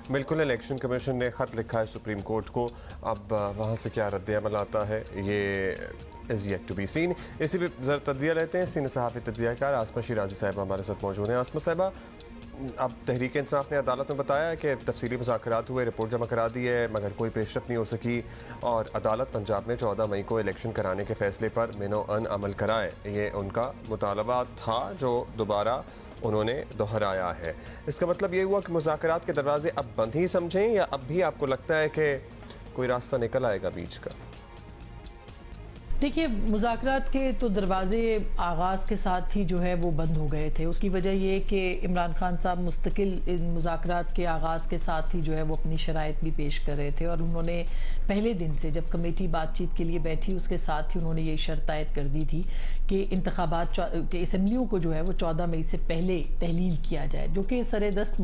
बिल्कुल, election commission ने ख़त लिखा है सुप्रीम कोर्ट को। अब वहाँ से क्या रद्द-ए-अमल आता है ये is yet to be seen. इसी पर ज़रा तज्ज़िया लेते हैं। सीनियर सहाफ़ी तज्ज़ियाकार आसमा शिराज़ी साहिबा हमारे साथ मौजूद हैं। आसमा साहिबा, अब तहरीक इंसाफ ने अदालत में बताया कि तफसीली मुज़ाकरात हुए, रिपोर्ट जमा करा दी है, मगर कोई पेशरफ नहीं हो सकी और अदालत पंजाब में 14 मई को इलेक्शन कराने के फ़ैसले पर मिनो-अन अमल कराए। ये उनका मुतालबा था जो दोबारा उन्होंने दोहराया है। इसका मतलब ये हुआ कि मुज़ाकरात के दरवाजे अब बंद ही समझें, या अब भी आपको लगता है कि कोई रास्ता निकल आएगा बीच का? देखिए, मुज़ाकरात के तो दरवाज़े आगाज़ के साथ ही जो है वो बंद हो गए थे। उसकी वजह ये कि इमरान खान साहब मुस्तकिल इन मुज़ाकरात के आगाज़ के साथ ही जो है वो अपनी शराइत भी पेश कर रहे थे, और उन्होंने पहले दिन से जब कमेटी बातचीत के लिए बैठी उसके साथ ही उन्होंने ये शर्त आयद कर दी थी कि इंतखाबात के असम्बलियों को जो है वो 14 मई से पहले तहलील किया जाए, जो कि सरेदस्त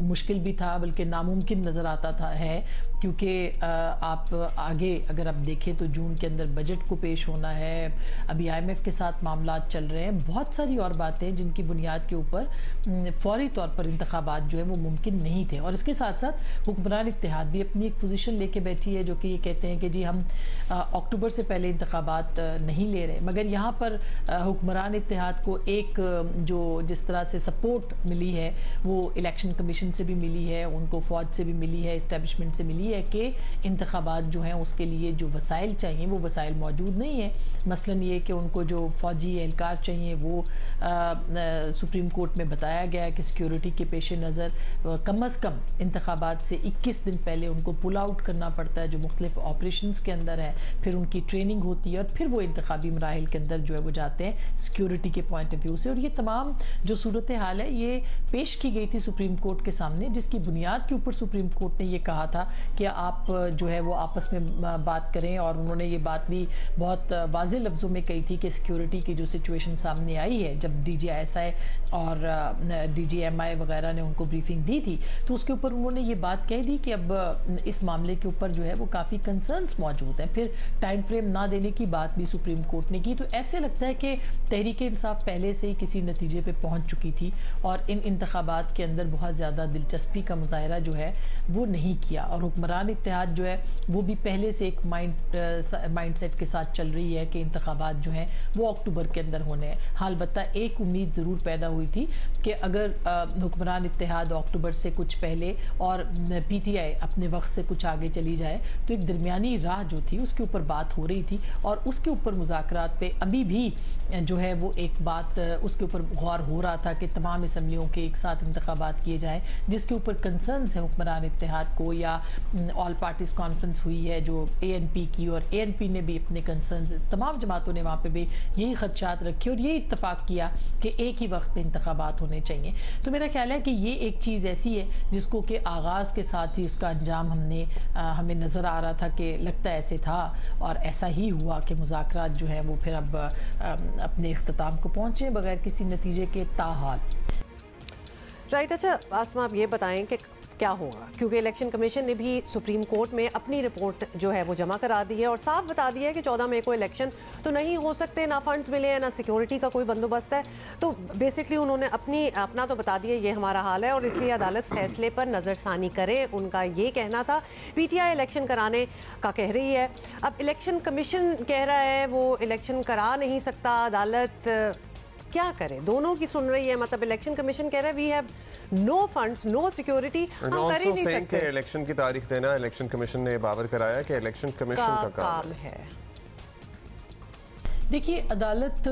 मुश्किल भी था, बल्कि नामुमकिन नज़र आता था है, क्योंकि आप आगे अगर आप देखें तो जून के अंदर बजट को पेश होना है, अभी IMF के साथ मामला चल रहे हैं, बहुत सारी और बातें जिनकी बुनियाद के ऊपर फौरी तौर पर इंतखाबात जो है वो मुमकिन नहीं थे। और इसके साथ साथ हुक्मरान इत्तेहाद भी अपनी एक पोजीशन लेके बैठी है, जो कि ये कहते हैं कि जी हम अक्टूबर से पहले इंतखाबात नहीं ले रहे, मगर यहाँ पर हुक्मरान इत्तेहाद को एक जो जिस तरह से सपोर्ट मिली है वो इलेक्शन कमीशन से भी मिली है, उनको फौज से भी मिली है, इस्टेब्लिशमेंट से मिली है कि इंतखाबात जो हैं उसके लिए जो वसाइल चाहिए वो वसाइल मौजूद नहीं है। मसलन ये कि उनको जो फौजी एहलकार चाहिए वो सुप्रीम कोर्ट में बताया गया है कि सिक्योरिटी के पेश नज़र कम अज़ कम इंतखाबात से 21 दिन पहले उनको पुल आउट करना पड़ता है, जो मुख्तलिफ ऑपरेशंस के अंदर है, फिर उनकी ट्रेनिंग होती है और फिर वो इंतखाबी मराहिल के अंदर जो है वो जाते हैं सिक्योरिटी के पॉइंट ऑफ व्यू से। और ये तमाम जो सूरत हाल है ये पेश की गई थी सुप्रीम कोर्ट के सामने, जिसकी बुनियाद के ऊपर सुप्रीम कोर्ट ने ये कहा था कि आप जो है वो आपस में बात करें, और उन्होंने ये बात भी बहुत वाज़े लफ्ज़ों में कही थी कि सिक्योरिटी की जो सिचुएशन सामने आई है, जब DGISI और DGMI वगैरह ने उनको ब्रीफिंग दी थी तो उसके ऊपर उन्होंने ये बात कह दी कि अब इस मामले के ऊपर जो है वो काफ़ी कंसर्न्स मौजूद हैं। फिर टाइम फ्रेम ना देने की बात भी सुप्रीम कोर्ट ने की। तो ऐसे लगता है कि तहरीक इंसाफ पहले से ही किसी नतीजे पर पहुँच चुकी थी और इन इंतखाबात के अंदर बहुत ज़्यादा दिलचस्पी का मुजाहरा जो है वो नहीं किया, और हुक्मरान इत्तेहाद जो है वो भी पहले से एक माइंड सेट के साथ चल रही है कि इंतखाबात जो हैं वो अक्टूबर के अंदर होने हैं। हाल बत्ता एक उम्मीद ज़रूर पैदा हुई थी कि अगर हुक्मरान इत्तेहाद अक्टूबर से कुछ पहले और PTI अपने वक्त से कुछ आगे चली जाए तो एक दरमियानी राह जो थी उसके ऊपर बात हो रही थी, और उसके ऊपर मुज़ाकरात पे अभी भी जो है वो एक बात उसके ऊपर गौर हो रहा था कि तमाम असम्बलियों के एक साथ इंतखाबात किए जाए, जिसके ऊपर कंसर्न्स है हुक्मरान इत्तेहाद को, या ऑल पार्टीज़ कॉन्फ्रेंस हुई है जो ANP की, और ANP ने भी अपने कंसर्न्स, तमाम जमातों ने वहाँ पे भी यही खदशात रखे और यही इत्तफाक किया कि एक ही वक्त पे इंतखाबात होने चाहिए। तो मेरा ख्याल है कि ये एक चीज़ ऐसी है जिसको कि आगाज़ के साथ ही उसका अंजाम हमें नज़र आ रहा था कि लगता ऐसे था, और ऐसा ही हुआ कि मुज़ाकरात जो है वो फिर अब अपने इख्तिताम को पहुँचे बगैर किसी नतीजे के ताहाल। राइट, अच्छा आसमा आप ये बताएं कि क्या होगा, क्योंकि इलेक्शन कमीशन ने भी सुप्रीम कोर्ट में अपनी रिपोर्ट जो है वो जमा करा दी है और साफ बता दिया है कि 14 मई को इलेक्शन तो नहीं हो सकते, ना फंड्स मिले हैं, ना सिक्योरिटी का कोई बंदोबस्त है। तो बेसिकली उन्होंने अपना तो बता दिया ये हमारा हाल है और इसलिए अदालत फैसले पर नज़रसानी करे, उनका ये कहना था। PTI इलेक्शन कराने का कह रही है, अब इलेक्शन कमीशन कह रहा है वो इलेक्शन करा नहीं सकता, अदालत क्या करे? दोनों की सुन रही है, मतलब इलेक्शन कमीशन कह रहा है we have no funds, no security, हम कर ही नहीं सकते। इलेक्शन की तारीख देना इलेक्शन कमीशन ने बावर कराया कि इलेक्शन कमीशन का काम है। देखिए, अदालत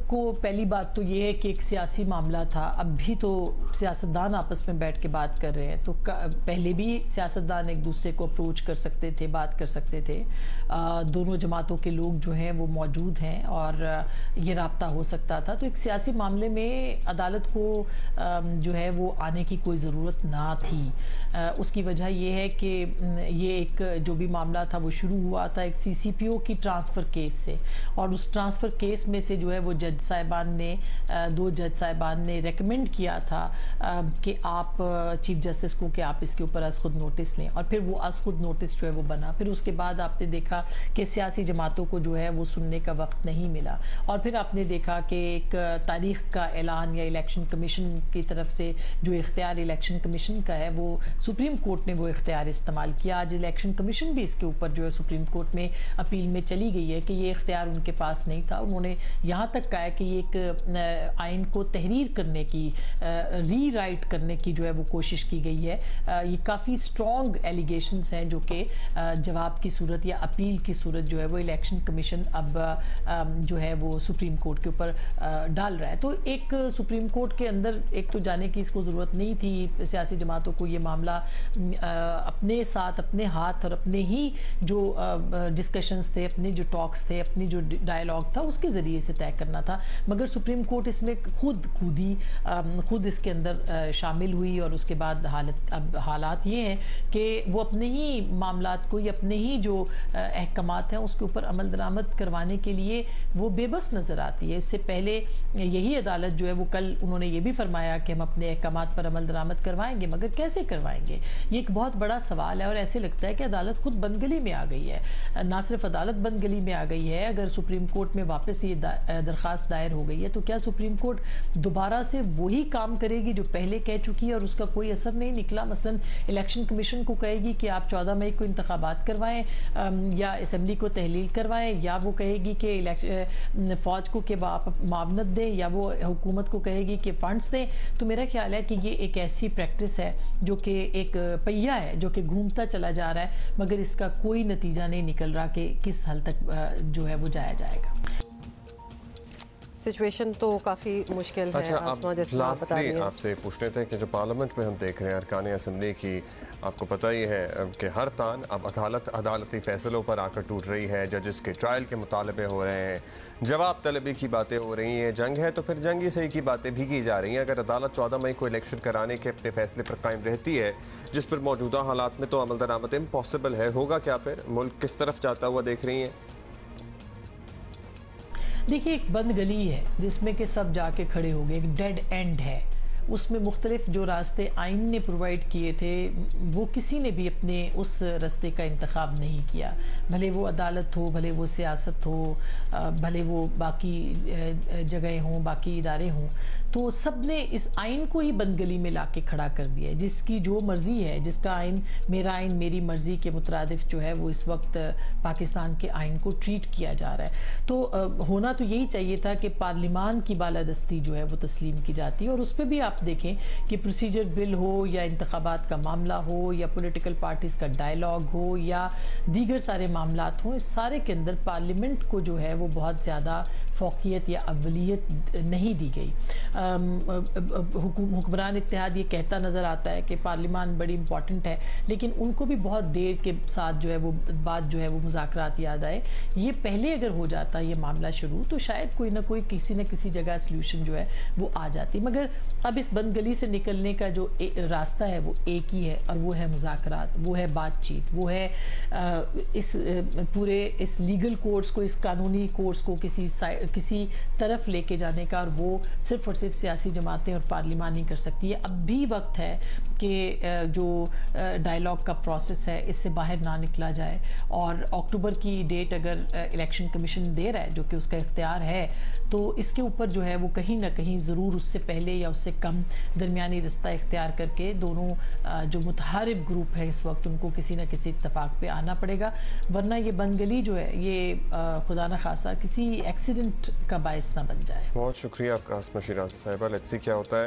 को पहली बात तो ये है कि एक सियासी मामला था, अब भी तो सियासतदान आपस में बैठ के बात कर रहे हैं, तो पहले भी सियासतदान एक दूसरे को अप्रोच कर सकते थे, बात कर सकते थे, दोनों जमातों के लोग जो हैं वो मौजूद हैं और ये राब्ता हो सकता था। तो एक सियासी मामले में अदालत को जो है वो आने की कोई ज़रूरत ना थी। उसकी वजह ये है कि ये एक जो भी मामला था वो शुरू हुआ था एक CCPO की ट्रांसफ़र केस से, और उस ट्रांसफ़र केस में से जो है वो जज साहिबान ने 2 जज साहिबान ने रेकमेंड किया था कि आप चीफ जस्टिस को कि आप इसके ऊपर अज़ खुद नोटिस लें, और फिर वो अज़ खुद नोटिस जो है वो बना। फिर उसके बाद आपने देखा कि सियासी जमातों को जो है वो सुनने का वक्त नहीं मिला, और फिर आपने देखा कि एक तारीख का ऐलान या इलेक्शन कमीशन की तरफ से जो इख्तियार इलेक्शन कमीशन का है वो सुप्रीम कोर्ट ने वो इख्तियार इस्तेमाल किया। आज इलेक्शन कमीशन भी इसके ऊपर जो है सुप्रीम कोर्ट में अपील में चली गई है कि ये इख्तियार उनके पास नहीं था। उन्होंने यहाँ तक कहा है कि ये एक आइन को तहरीर करने की, री राइट करने की जो है वो कोशिश की गई है। ये काफ़ी स्ट्रॉन्ग एलिगेशंस हैं जो कि जवाब की सूरत या अपील की सूरत जो है वो इलेक्शन कमीशन अब जो है वो सुप्रीम कोर्ट के ऊपर डाल रहा है। तो एक सुप्रीम कोर्ट के अंदर एक तो जाने की इसको ज़रूरत नहीं थी, सियासी जमातों को ये मामला अपने साथ, अपने हाथ और अपने ही जो डिस्कशंस थे, अपने जो टॉक्स थे, अपनी जो डायलॉग था उसके ज़रिए से तय करना था। मगर सुप्रीम कोर्ट इसमें खुद इसके अंदर शामिल हुई, और उसके बाद हालात ये हैं कि वो अपने ही मामलात को या अपने ही जो अहकामात हैं उसके ऊपर अमल दरामद करवाने के लिए वो बेबस नज़र आती है। इससे पहले यही अदालत जो है वो कल उन्होंने ये भी फरमाया कि हम अपने अहकामात पर अमल दरामद करवाएंगे, मगर कैसे करवाएंगे, ये एक बहुत बड़ा सवाल है। और ऐसे लगता है कि अदालत खुद बंदगली में आ गई है। ना सिर्फ अदालत बंदगली में आ गई है, अगर सुप्रीम कोर्ट में वापस ये दरख्वास्त दायर हो गई है तो क्या सुप्रीम कोर्ट दोबारा से वही काम करेगी जो पहले कह चुकी है और उसका कोई असर नहीं निकला? मसलन इलेक्शन कमीशन को कहेगी कि आप 14 मई को इंतखाबात करवाएं या असम्बली को तहलील करवाएं, या वो कहेगी कि फौज को कि आप मावनत दें, या वो हुकूमत को कहेगी कि फंड्स दें। तो मेरा ख्याल है कि ये एक ऐसी प्रैक्टिस है जो कि एक पहिया है जो कि घूमता चला जा रहा है, मगर इसका कोई नतीजा नहीं निकल रहा कि किस हद तक जो है वो जाया जाएगा। सिचुएशन तो काफ़ी मुश्किल है। अच्छा, आसमा, जैसे आप बता रही हैं। आपसे पूछने थे कि जो पार्लियामेंट में हम देख रहे हैं अरकान असम्बली की, आपको पता ही है कि हर तान अब अदालती फैसलों पर आकर टूट रही है। जजेस के ट्रायल के मुतालबे हो रहे हैं, जवाब तलबी की बातें हो रही हैं। जंग है तो फिर जंगी सही की बातें भी की जा रही हैं। अगर अदालत 14 मई को इलेक्शन कराने के अपने फैसले पर कायम रहती है, जिस पर मौजूदा हालात में तो अमल दरामद इम्पॉसिबल है, होगा क्या फिर? मुल्क किस तरफ जाता हुआ देख रही हैं? देखिए, एक बंद गली है जिसमें कि सब जाके खड़े हो गए, एक डेड एंड है। उसमें मुख्तलिफ जो रास्ते आइन ने प्रोवाइड किए थे वो किसी ने भी अपने उस रास्ते का इंतखाब नहीं किया, भले वो अदालत हो, भले वो सियासत हो, भले वो बाकी जगह हों, बाकी इदारे हों। तो सब ने इस आइन को ही बंदगली में ला के खड़ा कर दिया है। जिसकी जो मर्ज़ी है, जिसका आइन मेरा आइन मेरी मर्ज़ी के मुतरादिफ जो है वो इस वक्त पाकिस्तान के आइन को ट्रीट किया जा रहा है। तो होना तो यही चाहिए था कि पार्लिमान की बालादस्ती जो है वो तस्लीम की जाती है। और उस पर भी आप देखें कि प्रोसीजर बिल हो या इंतखाबात का मामला हो या पॉलिटिकल पार्टीज़ का डायलॉग हो या दीगर सारे मामलात हों, इस सारे के अंदर पार्लियामेंट को जो है वो बहुत ज़्यादा फौकियत या अव्वलियत नहीं दी गई। हुक्मरान इत्तेहाद ये कहता नज़र आता है कि पार्लियामान बड़ी इंपॉर्टेंट है, लेकिन उनको भी बहुत देर के साथ जो है वो बात जो है वो मुज़ाकरात याद आए। ये पहले अगर हो जाता ये मामला शुरू तो शायद कोई ना कोई किसी न किसी जगह सल्यूशन जो है वो आ जाती। मगर अब इस बंद गली से निकलने का जो रास्ता है वो एक ही है, और वो है मुज़ाकरात, वो है बातचीत, वो है इस पूरे इस लीगल कोर्स को, इस कानूनी कोर्स को किसी तरफ लेके जाने का। और वो सिर्फ और सिर्फ सियासी जमातें और पार्लियामान नहीं कर सकती है। अब भी वक्त है कि जो डायलॉग का प्रोसेस है इससे बाहर ना निकला जाए। और अक्टूबर की डेट अगर इलेक्शन कमीशन दे रहा है, जो कि उसका इख्तियार है, तो इसके ऊपर जो है वो कहीं ना कहीं ज़रूर उससे पहले या उससे कम दरमियानी रास्ता इख्तियार करके दोनों जो मुतहारिब ग्रुप है इस वक्त उनको किसी न किसी इत्तफाक पे आना पड़ेगा। वरना ये बंदगली जो है ये खुदा न खासा किसी एक्सीडेंट का बायस ना बन जाए। बहुत शुक्रिया आपका आसमा शिराज़ी साहिबा। लेट्स सी क्या होता है।